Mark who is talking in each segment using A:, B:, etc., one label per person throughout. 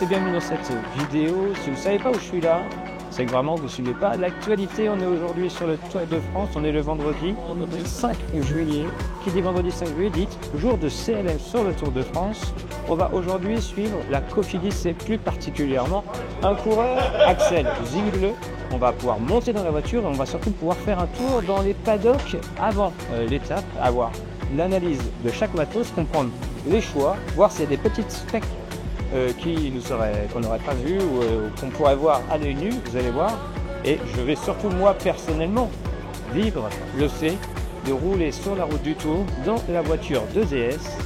A: et bienvenue dans cette vidéo. Si vous ne savez pas où je suis là, c'est que vraiment vous ne suivez pas l'actualité. On est aujourd'hui sur le Tour de France, on est le vendredi 5 juillet. Qui dit vendredi 5 juillet dit jour de CLM sur le Tour de France. On va aujourd'hui suivre la Cofidis et plus particulièrement un coureur, Axel Zingler. On va pouvoir monter dans la voiture et on va surtout pouvoir faire un tour dans les paddocks avant l'étape, avoir l'analyse de chaque matos, comprendre les choix, voir s'il y a des petites specs qu'on n'aurait pas vu ou qu'on pourrait voir à l'œil nu, vous allez voir. Et je vais surtout moi personnellement vivre le fait de rouler sur la route du Tour dans la voiture de DS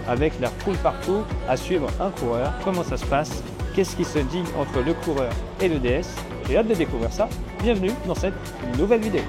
A: avec la foule partout à suivre un coureur. Comment ça se passe? Qu'est-ce qui se dit entre le coureur et le DS? J'ai hâte de découvrir ça. Bienvenue dans cette nouvelle vidéo.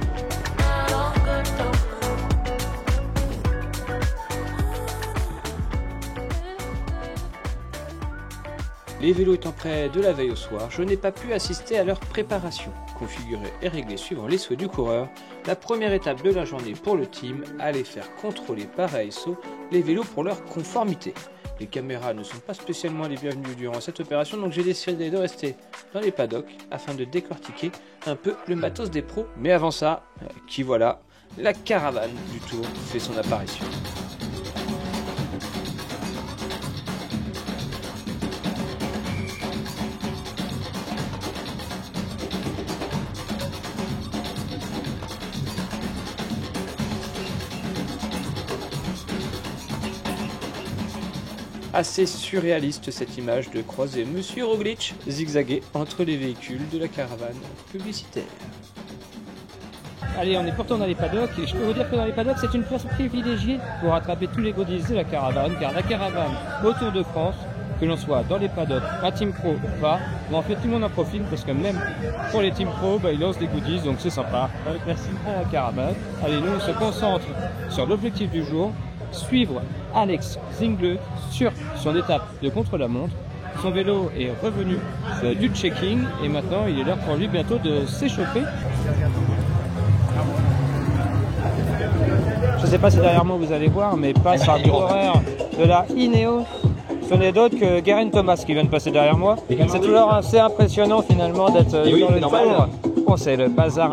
B: Les vélos étant prêts de la veille au soir, je n'ai pas pu assister à leur préparation. Configurée et réglée suivant les souhaits du coureur, la première étape de la journée pour le team allait faire contrôler par ASO les vélos pour leur conformité. Les caméras ne sont pas spécialement les bienvenues durant cette opération, donc j'ai décidé de rester dans les paddocks afin de décortiquer un peu le matos des pros. Mais avant ça, qui voilà, la caravane du Tour fait son apparition. Assez surréaliste cette image de croiser Monsieur Roglic zigzaguer entre les véhicules de la caravane publicitaire.
A: Allez, on est pourtant dans les paddocks et je peux vous dire que dans les paddocks c'est une place privilégiée pour attraper tous les goodies de la caravane, car la caravane au Tour de France, que l'on soit dans les paddocks, à Team Pro ou pas, en fait tout le monde en profite parce que même pour les Team Pro, ils lancent des goodies, donc c'est sympa. Merci à la caravane. Allez, nous on se concentre sur l'objectif du jour, suivre Alex Zingler sur son étape de contre-la-montre. Son vélo est revenu du checking et maintenant il est l'heure pour lui bientôt de s'échauffer. Je ne sais pas si derrière moi vous allez voir, mais passe un coureur de la Ineos. Ce n'est d'autre que Geraint Thomas qui vient de passer derrière moi. C'est toujours assez impressionnant finalement d'être sur le Tour. Bon, c'est le bazar.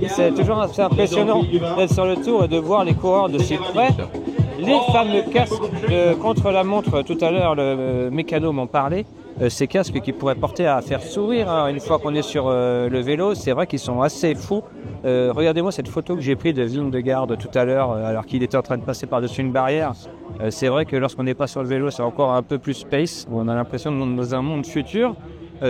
A: C'est toujours assez impressionnant d'être sur le Tour et de voir les coureurs de si près. Les fameux casques de contre-la-montre, tout à l'heure le mécano m'en parlait, ces casques qui pourraient porter à faire sourire une fois qu'on est sur le vélo, c'est vrai qu'ils sont assez fous. Regardez-moi cette photo que j'ai prise de Vingegaard tout à l'heure alors qu'il était en train de passer par-dessus une barrière. C'est vrai que lorsqu'on n'est pas sur le vélo, c'est encore un peu plus space, on a l'impression d'être dans un monde futur.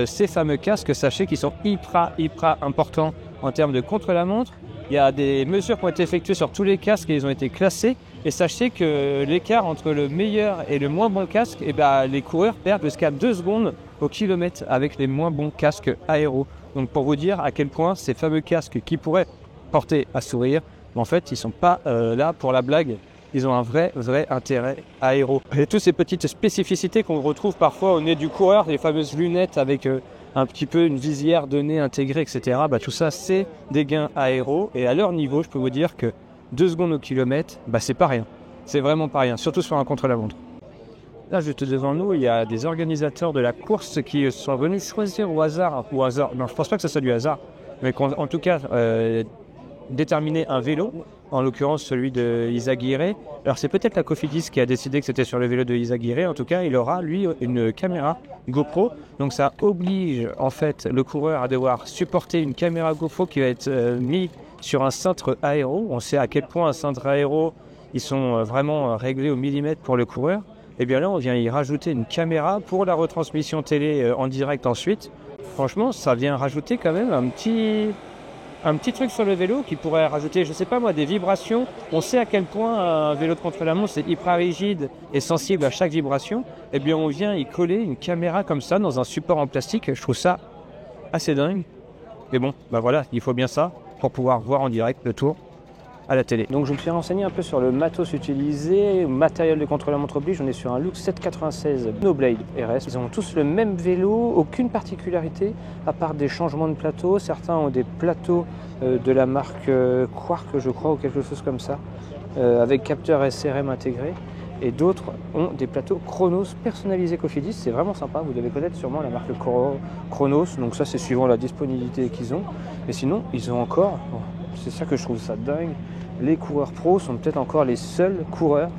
A: Ces fameux casques, sachez qu'ils sont hyper importants en termes de contre-la-montre. Il y a des mesures qui ont été effectuées sur tous les casques et ils ont été classés. Et sachez que l'écart entre le meilleur et le moins bon casque, les coureurs perdent jusqu'à 2 secondes au kilomètre avec les moins bons casques aéro. Donc pour vous dire à quel point ces fameux casques qui pourraient porter à sourire, en fait ils ne sont pas là pour la blague. Ils ont un vrai intérêt aéro. Et toutes ces petites spécificités qu'on retrouve parfois au nez du coureur, les fameuses lunettes avec un petit peu une visière de nez intégrée, etc. Tout ça, c'est des gains aéro. Et à leur niveau, je peux vous dire que 2 secondes au kilomètre, c'est pas rien. C'est vraiment pas rien, surtout sur un contre-la-montre. Là, juste devant nous, il y a des organisateurs de la course qui sont venus choisir au hasard. Non, je pense pas que ce soit du hasard, mais en tout cas, déterminer un vélo, en l'occurrence celui de Izagirre. Alors c'est peut-être la Cofidis qui a décidé que c'était sur le vélo de Izagirre. En tout cas, il aura lui une caméra GoPro. Donc ça oblige en fait le coureur à devoir supporter une caméra GoPro qui va être mise sur un cintre aéro. On sait à quel point un cintre aéro, ils sont vraiment réglés au millimètre pour le coureur. Et bien là, on vient y rajouter une caméra pour la retransmission télé en direct ensuite. Franchement, ça vient rajouter quand même un petit truc sur le vélo qui pourrait rajouter, je sais pas moi, des vibrations. On sait à quel point un vélo de contre-la-montre c'est hyper rigide et sensible à chaque vibration. Et bien on vient y coller une caméra comme ça dans un support en plastique. Je trouve ça assez dingue. Mais bon, voilà, il faut bien ça pour pouvoir voir en direct le Tour à la télé. Donc je me suis renseigné un peu sur le matos utilisé, matériel de contre-la-montre oblige. On est sur un Lux 796 No Blade RS. Ils ont tous le même vélo, aucune particularité à part des changements de plateau. Certains ont des plateaux de la marque Quark, je crois, ou quelque chose comme ça, avec capteur SRM intégré. et d'autres ont des plateaux Chronos personnalisés Cofidis. C'est vraiment sympa, vous devez connaître sûrement la marque Chronos, donc ça c'est suivant la disponibilité qu'ils ont. Mais sinon, ils ont encore, c'est ça que je trouve ça dingue, les coureurs pros sont peut-être encore les seuls coureurs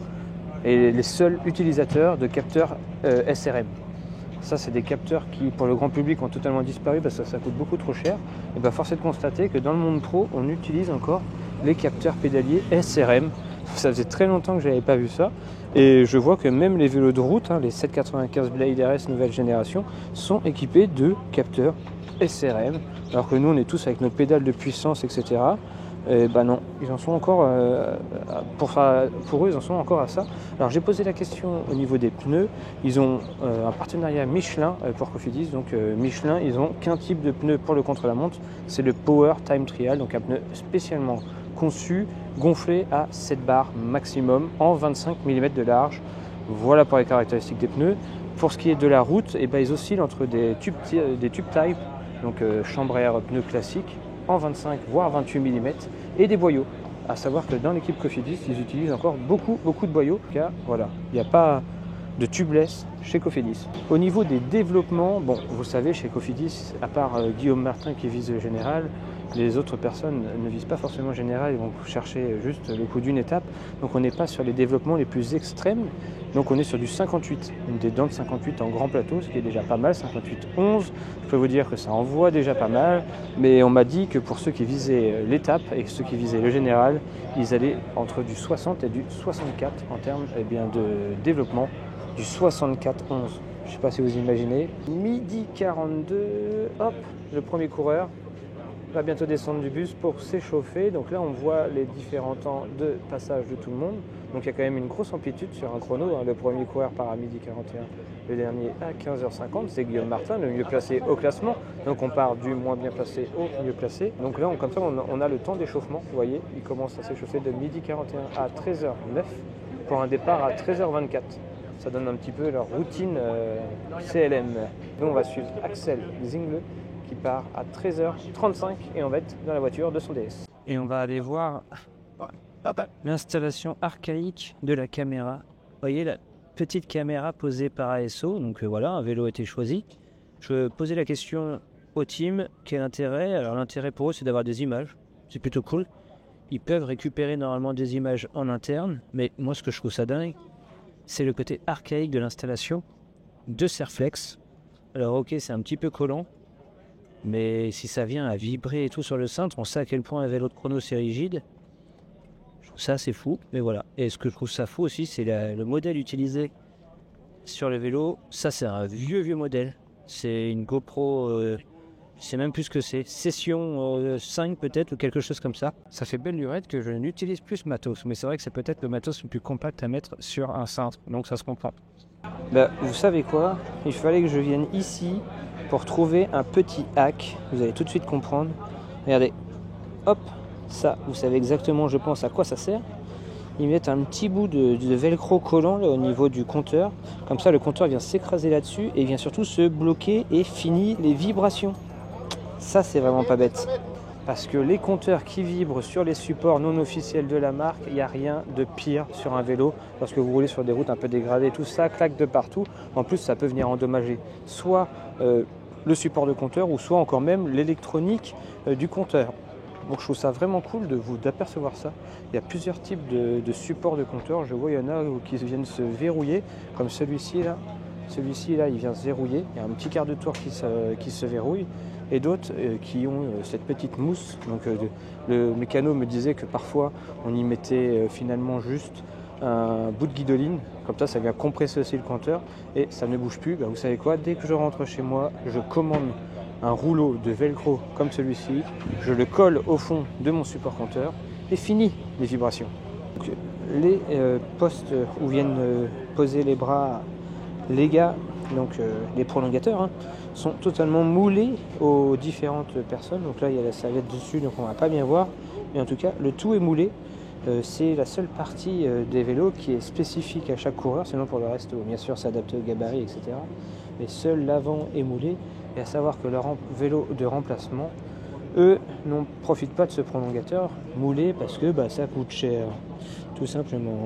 A: et les seuls utilisateurs de capteurs SRM. Ça, c'est des capteurs qui, pour le grand public, ont totalement disparu parce que ça coûte beaucoup trop cher. Et bien, force est de constater que dans le monde pro, on utilise encore les capteurs pédaliers SRM. Ça faisait très longtemps que je n'avais pas vu ça. Et je vois que même les vélos de route, les 795 Blade RS nouvelle génération, sont équipés de capteurs SRM. Alors que nous, on est tous avec nos pédales de puissance, etc. Et ben non, ils en sont encore pour eux, ils en sont encore à ça. Alors j'ai posé la question au niveau des pneus. Ils ont un partenariat Michelin pour Cofidis. Donc Michelin, ils ont qu'un type de pneu pour le contre-la-montre, c'est le Power Time Trial, donc un pneu spécialement conçu, gonflé à 7 bars maximum en 25 mm de large. Voilà pour les caractéristiques des pneus. Pour ce qui est de la route, et ben, ils oscillent entre des tube type, donc chambre à air pneu classique, en 25 voire 28 mm et des boyaux. À savoir que dans l'équipe Cofidis, ils utilisent encore beaucoup de boyaux, car voilà, il n'y a pas de tubeless chez Cofidis. Au niveau des développements, bon, vous savez, chez Cofidis, à part Guillaume Martin qui vise le général, les autres personnes ne visent pas forcément général, ils vont chercher juste le coup d'une étape. Donc on n'est pas sur les développements les plus extrêmes, donc on est sur du 58, des dents de 58 en grand plateau, ce qui est déjà pas mal, 58-11. Je peux vous dire que ça envoie déjà pas mal, mais on m'a dit que pour ceux qui visaient l'étape et ceux qui visaient le général, ils allaient entre du 60 et du 64 en termes de développement, du 64-11. Je ne sais pas si vous imaginez. Midi 42, hop, le premier coureur va bientôt descendre du bus pour s'échauffer. Donc là, on voit les différents temps de passage de tout le monde. Donc il y a quand même une grosse amplitude sur un chrono. Le premier coureur part à midi 41, le dernier à 15h50. C'est Guillaume Martin, le mieux placé au classement. Donc on part du moins bien placé au mieux placé. Donc là, comme ça, on a le temps d'échauffement. Vous voyez, il commence à s'échauffer de midi 41 à 13h09 pour un départ à 13h24. Ça donne un petit peu leur routine CLM. Nous, on va suivre Axel Zingle qui part à 13h35 et on va être dans la voiture de son DS. Et on va aller voir l'installation archaïque de la caméra. Vous voyez la petite caméra posée par ASO. Donc voilà, un vélo a été choisi. Je posais la question au team, quel intérêt? Alors l'intérêt pour eux, c'est d'avoir des images. C'est plutôt cool. Ils peuvent récupérer normalement des images en interne. Mais moi, ce que je trouve ça dingue, c'est le côté archaïque de l'installation de Serflex. Alors ok, c'est un petit peu collant, mais si ça vient à vibrer et tout sur le cintre, on sait à quel point un vélo de chrono c'est rigide. Je trouve ça assez fou, mais voilà. Et ce que je trouve ça fou aussi, c'est le modèle utilisé sur le vélo. Ça, c'est un vieux modèle. C'est une GoPro, je sais même plus ce que c'est. Session 5 peut-être, ou quelque chose comme ça. Ça fait belle lurette que je n'utilise plus ce matos, mais c'est vrai que c'est peut-être le matos le plus compact à mettre sur un cintre, donc ça se comprend. Vous savez quoi? Il fallait que je vienne ici pour trouver un petit hack. Vous allez tout de suite comprendre. Regardez, hop, ça, vous savez exactement, je pense, à quoi ça sert. Ils mettent un petit bout de velcro collant là, au niveau du compteur. Comme ça, le compteur vient s'écraser là-dessus et vient surtout se bloquer et finit les vibrations. Ça, c'est vraiment pas bête. Parce que les compteurs qui vibrent sur les supports non officiels de la marque, il n'y a rien de pire sur un vélo. Lorsque vous roulez sur des routes un peu dégradées, tout ça claque de partout. En plus, ça peut venir endommager soit le support de compteur ou soit encore même l'électronique du compteur. Donc je trouve ça vraiment cool d'apercevoir ça. Il y a plusieurs types de supports de compteur. Je vois il y en a qui viennent se verrouiller, comme celui-ci là. Celui-ci là, il vient se verrouiller. Il y a un petit quart de tour qui se verrouille. Et d'autres qui ont cette petite mousse. Donc le mécano me disait que parfois on y mettait finalement juste un bout de guidoline. Comme ça vient compresser aussi le compteur et ça ne bouge plus. Vous savez quoi, dès que je rentre chez moi, je commande un rouleau de velcro comme celui-ci, je le colle au fond de mon support compteur et fini les vibrations. Donc, les postes où viennent poser les bras les gars, donc les prolongateurs, sont totalement moulés aux différentes personnes. Donc là il y a la serviette dessus, donc on va pas bien voir, mais en tout cas le tout est moulé. C'est la seule partie des vélos qui est spécifique à chaque coureur, sinon pour le reste bien sûr c'est adapté au gabarit, etc. Mais seul l'avant est moulé. Et à savoir que leurs vélos de remplacement, eux, n'en profitent pas de ce prolongateur moulé parce que ça coûte cher, tout simplement.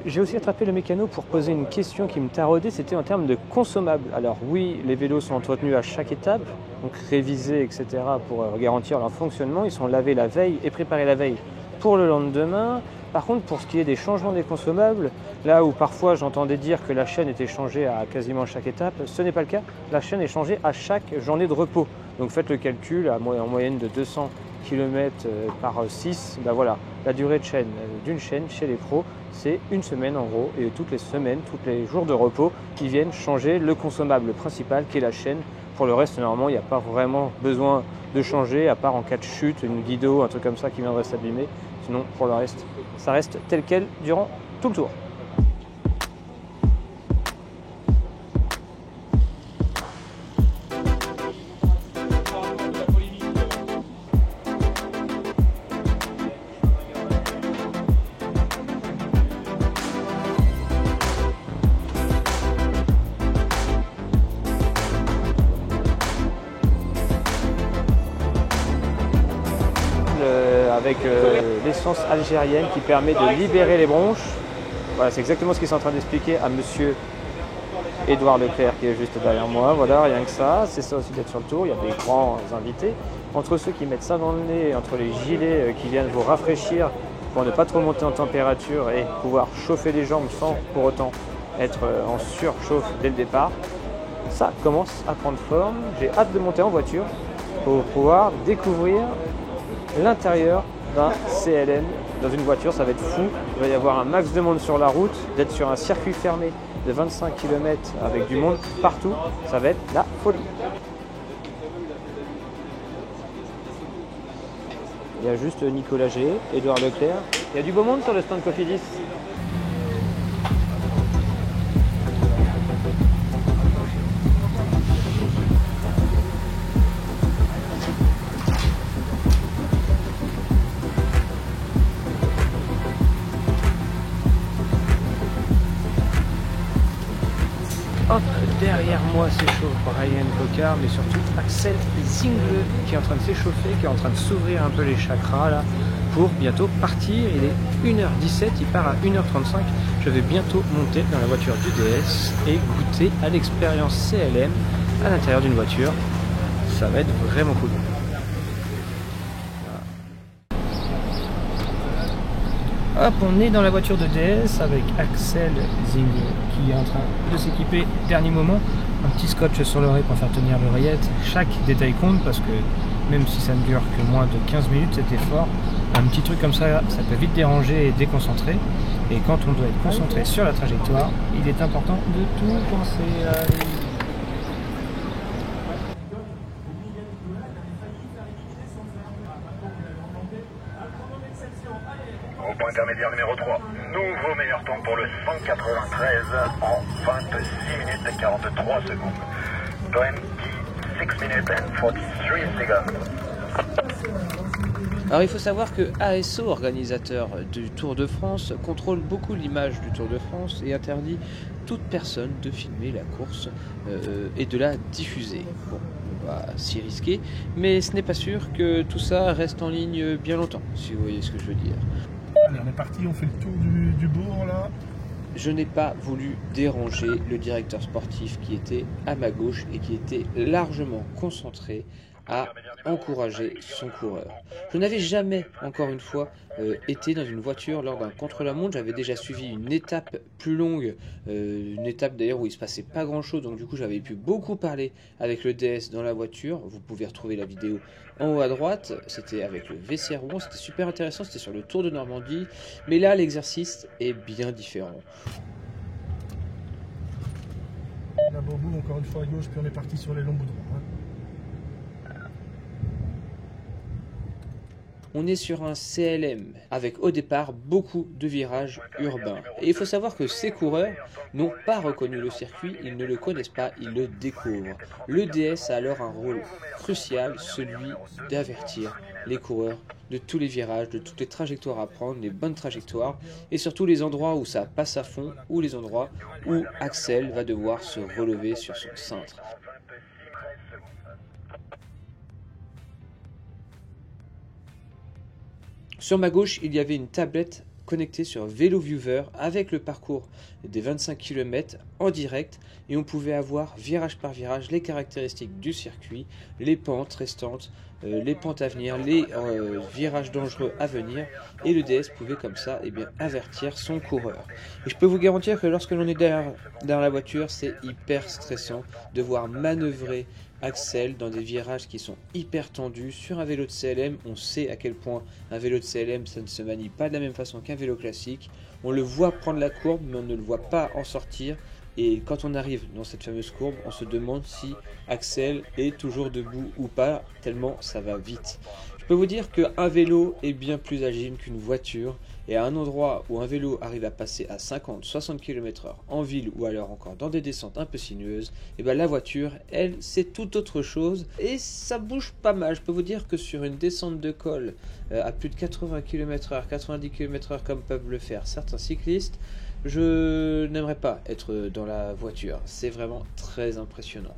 A: J'ai aussi attrapé le mécano pour poser une question qui me taraudait, c'était en termes de consommables. Alors oui, les vélos sont entretenus à chaque étape, donc révisés, etc. pour garantir leur fonctionnement. Ils sont lavés la veille et préparés la veille pour le lendemain. Par contre, pour ce qui est des changements des consommables, là où parfois j'entendais dire que la chaîne était changée à quasiment chaque étape, ce n'est pas le cas. La chaîne est changée à chaque journée de repos. Donc faites le calcul, en moyenne de 200 km par 6, ben voilà, la durée de chaîne d'une chaîne chez les pros, c'est une semaine en gros, et toutes les semaines, tous les jours de repos, ils viennent changer le consommable principal qui est la chaîne. Pour le reste, normalement, il n'y a pas vraiment besoin de changer, à part en cas de chute, une guido, un truc comme ça qui viendrait s'abîmer. Sinon, pour le reste, ça reste tel quel durant tout le tour. Avec l'essence algérienne qui permet de libérer les bronches. Voilà, c'est exactement ce qu'il est en train d'expliquer à monsieur Édouard Leclerc qui est juste derrière moi. Voilà, rien que ça, c'est ça aussi d'être sur le tour. Il y a des grands invités. Entre ceux qui mettent ça dans le nez, entre les gilets qui viennent vous rafraîchir pour ne pas trop monter en température et pouvoir chauffer les jambes sans pour autant être en surchauffe dès le départ, ça commence à prendre forme. J'ai hâte de monter en voiture pour pouvoir découvrir l'intérieur d'un CLM dans une voiture. Ça va être fou, il va y avoir un max de monde sur la route, d'être sur un circuit fermé de 25 km avec du monde partout, ça va être la folie. Il y a juste Nicolas G, Édouard Leclerc, il y a du beau monde sur le stand Cofidis. Hop, derrière moi s'échauffe Brian Cocard, mais surtout Axel Zingle qui est en train de s'échauffer, qui est en train de s'ouvrir un peu les chakras là pour bientôt partir. Il est 1h17, il part à 1h35. Je vais bientôt monter dans la voiture du DS et goûter à l'expérience CLM à l'intérieur d'une voiture. Ça va être vraiment cool. Hop, on est dans la voiture de DS avec Axel Zingle qui est en train de s'équiper. Dernier moment, un petit scotch sur l'oreille pour faire tenir l'oreillette. Chaque détail compte parce que même si ça ne dure que moins de 15 minutes cet effort, un petit truc comme ça, ça peut vite déranger et déconcentrer. Et quand on doit être concentré sur la trajectoire, il est important de tout penser à...
C: Au point intermédiaire numéro 3, nouveau meilleur temps pour le 193 en 26 minutes et 43 secondes. 26 minutes and 43 seconds.
B: Alors il faut savoir que ASO, organisateur du Tour de France, contrôle beaucoup l'image du Tour de France et interdit toute personne de filmer la course et de la diffuser. Bon, on va s'y risquer, mais ce n'est pas sûr que tout ça reste en ligne bien longtemps, si vous voyez ce que je veux dire.
D: Allez, on est parti, on fait le tour du bourg là.
B: Je n'ai pas voulu déranger le directeur sportif qui était à ma gauche et qui était largement concentré à encourager son coureur. Je n'avais jamais, encore une fois, été dans une voiture lors d'un contre-la-montre. J'avais déjà suivi une étape plus longue, une étape d'ailleurs où il ne se passait pas grand-chose, donc du coup j'avais pu beaucoup parler avec le DS dans la voiture. Vous pouvez retrouver la vidéo en haut à droite, c'était avec le VC Rouen, c'était super intéressant, c'était sur le Tour de Normandie, mais là l'exercice est bien différent.
D: La Bobo encore une fois à gauche, puis on est parti sur les longs boudrons. Hein.
B: On est sur un CLM avec au départ beaucoup de virages urbains. Et il faut savoir que ces coureurs n'ont pas reconnu le circuit, ils ne le connaissent pas, ils le découvrent. Le DS a alors un rôle crucial, celui d'avertir les coureurs de tous les virages, de toutes les trajectoires à prendre, les bonnes trajectoires, et surtout les endroits où ça passe à fond, ou les endroits où Axel va devoir se relever sur son cintre. Sur ma gauche, il y avait une tablette connecté sur Vélo Viewer avec le parcours des 25 km en direct et on pouvait avoir virage par virage les caractéristiques du circuit, les pentes restantes, les pentes à venir, les virages dangereux à venir et le DS pouvait comme ça avertir son coureur. Et je peux vous garantir que lorsque l'on est derrière la voiture, c'est hyper stressant de voir manœuvrer Axel dans des virages qui sont hyper tendus. Sur un vélo de CLM, on sait à quel point un vélo de CLM, ça ne se manie pas de la même façon qu'un vélo classique. On le voit prendre la courbe, mais on ne le voit pas en sortir. Et quand on arrive dans cette fameuse courbe, on se demande si Axel est toujours debout ou pas, tellement ça va vite. Je peux vous dire qu'un vélo est bien plus agile qu'une voiture. Et à un endroit où un vélo arrive à passer à 50-60 km/h en ville ou alors encore dans des descentes un peu sinueuses, et la voiture, elle, c'est tout autre chose et ça bouge pas mal. Je peux vous dire que sur une descente de col à plus de 80 km/h, 90 km/h comme peuvent le faire certains cyclistes, je n'aimerais pas être dans la voiture. C'est vraiment très impressionnant.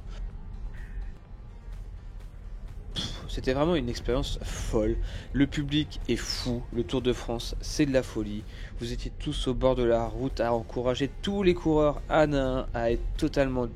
B: C'était vraiment une expérience folle. Le public est fou. Le Tour de France, c'est de la folie. Vous étiez tous au bord de la route à encourager tous les coureurs un à un à être totalement...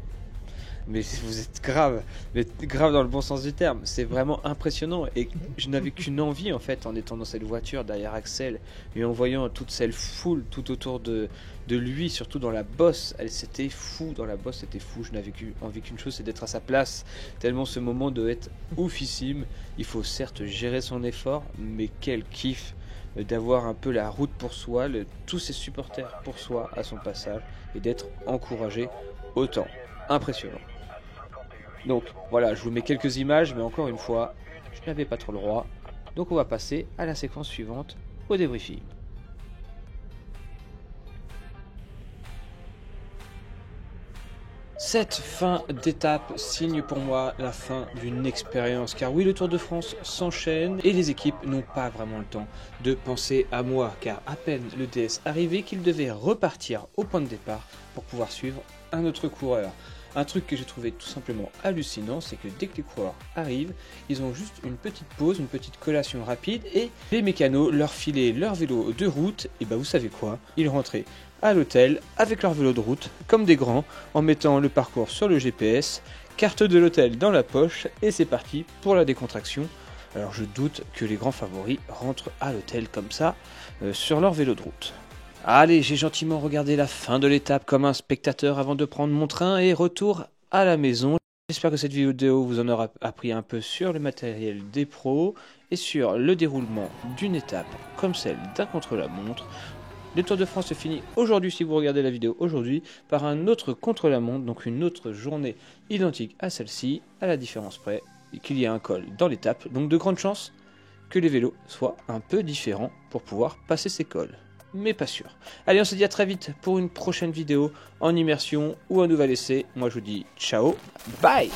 B: Mais vous êtes grave, mais grave dans le bon sens du terme. C'est vraiment impressionnant et je n'avais qu'une envie en fait en étant dans cette voiture derrière Axel et en voyant toute cette foule tout autour de lui, surtout dans la bosse. C'était fou, dans la bosse c'était fou. Je n'avais envie qu'une chose, c'est d'être à sa place. Tellement ce moment doit être oufissime. Il faut certes gérer son effort, mais quel kiff d'avoir un peu la route pour soi, tous ses supporters pour soi à son passage et d'être encouragé autant. Impressionnant. Donc voilà, je vous mets quelques images, mais encore une fois, je n'avais pas trop le droit. Donc on va passer à la séquence suivante, au débriefing. Cette fin d'étape signe pour moi la fin d'une expérience, car oui, le Tour de France s'enchaîne et les équipes n'ont pas vraiment le temps de penser à moi, car à peine le DS arrivé qu'ils devaient repartir au point de départ pour pouvoir suivre un autre coureur. Un truc que j'ai trouvé tout simplement hallucinant, c'est que dès que les coureurs arrivent, ils ont juste une petite pause, une petite collation rapide et les mécanos leur filaient leur vélo de route et vous savez quoi, ils rentraient à l'hôtel avec leur vélo de route comme des grands en mettant le parcours sur le GPS, carte de l'hôtel dans la poche et c'est parti pour la décontraction. Alors je doute que les grands favoris rentrent à l'hôtel comme ça sur leur vélo de route. Allez, j'ai gentiment regardé la fin de l'étape comme un spectateur avant de prendre mon train et retour à la maison. J'espère que cette vidéo vous en aura appris un peu sur le matériel des pros et sur le déroulement d'une étape comme celle d'un contre-la-montre. Le Tour de France se finit aujourd'hui, si vous regardez la vidéo aujourd'hui, par un autre contre-la-montre, donc une autre journée identique à celle-ci, à la différence près qu'il y a un col dans l'étape, donc de grandes chances que les vélos soient un peu différents pour pouvoir passer ces cols. Mais pas sûr. Allez, on se dit à très vite pour une prochaine vidéo en immersion ou un nouvel essai. Moi je vous dis ciao, bye.